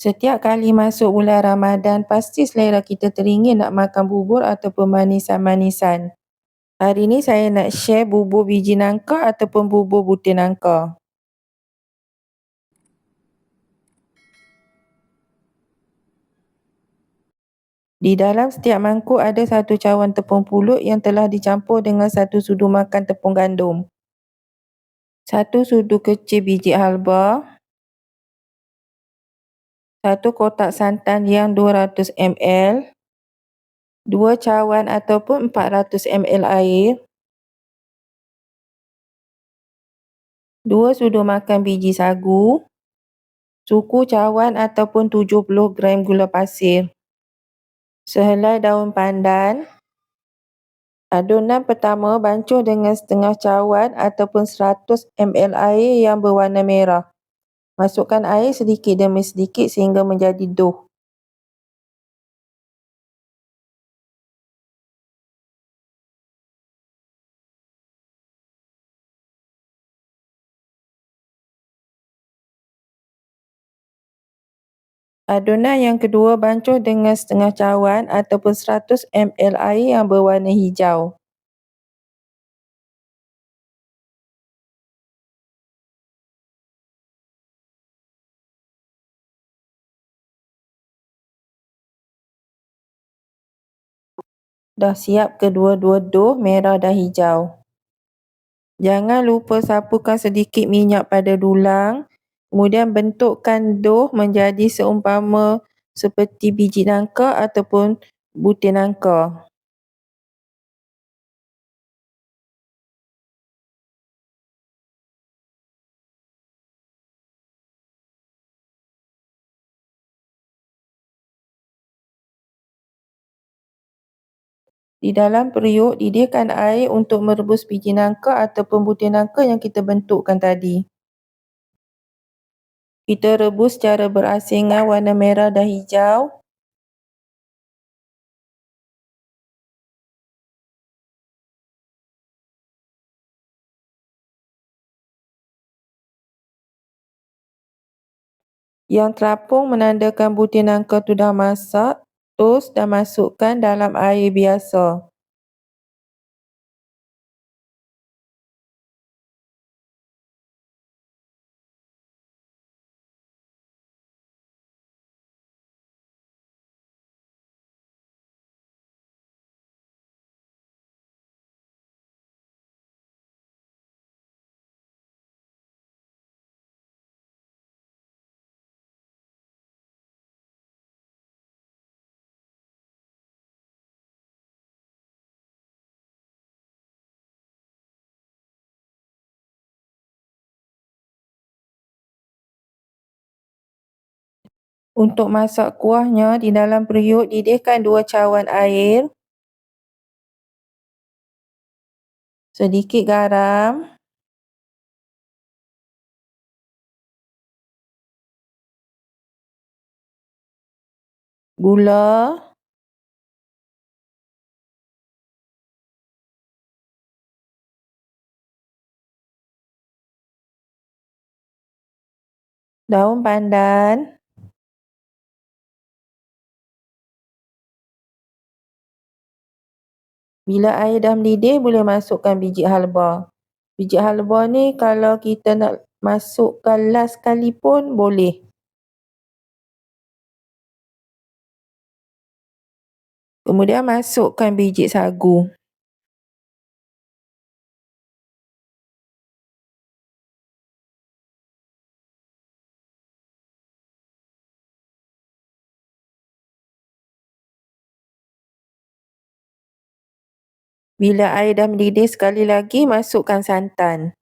Setiap kali masuk bulan Ramadan, pasti selera kita teringin nak makan bubur ataupun manisan-manisan. Hari ni saya nak share bubur biji nangka ataupun bubur butir nangka. Di dalam setiap mangkuk ada satu cawan tepung pulut yang telah dicampur dengan satu sudu makan tepung gandum, satu sudu kecil biji halba, satu kotak santan yang 200 ml, 2 cawan ataupun 400 ml air, 2 sudu makan biji sagu, suku cawan ataupun 70 gram gula pasir, sehelai daun pandan. Adunan pertama bancuh dengan setengah cawan ataupun 100 ml air yang berwarna merah. Masukkan air sedikit demi sedikit sehingga menjadi dough. Adunan yang kedua bancuh dengan setengah cawan ataupun 100 ml air yang berwarna hijau. Dah siap kedua-dua dough merah dan hijau. Jangan lupa sapukan sedikit minyak pada dulang. Kemudian bentukkan dough menjadi seumpama seperti biji nangka ataupun butir nangka. Di dalam periuk, didihkan air untuk merebus biji nangka ataupun butir nangka yang kita bentukkan tadi. Kita rebus secara berasingan warna merah dan hijau. Yang terapung menandakan butir nangka tu dah masak. Toast dan masukkan dalam air biasa. Untuk masak kuahnya, di dalam periuk didihkan 2 cawan air, sedikit garam, gula, daun pandan, bila air dah mendidih, boleh masukkan biji halba. Biji halba ni kalau kita nak masukkan last sekali pun boleh. Kemudian masukkan biji sagu. Bila air dah mendidih sekali lagi, masukkan santan.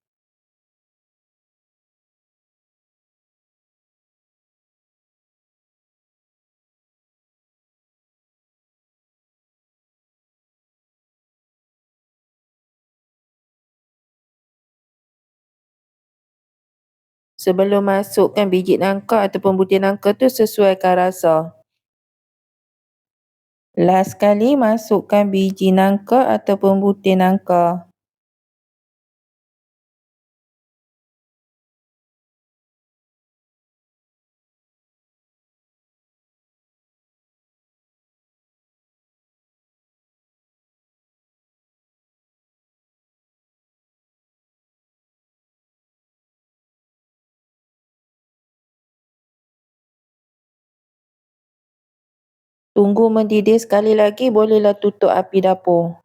Sebelum masukkan biji nangka ataupun butir nangka tu, sesuaikan rasa. Last sekali masukkan biji nangka ataupun butir nangka. Tunggu mendidih sekali lagi, bolehlah tutup api dapur.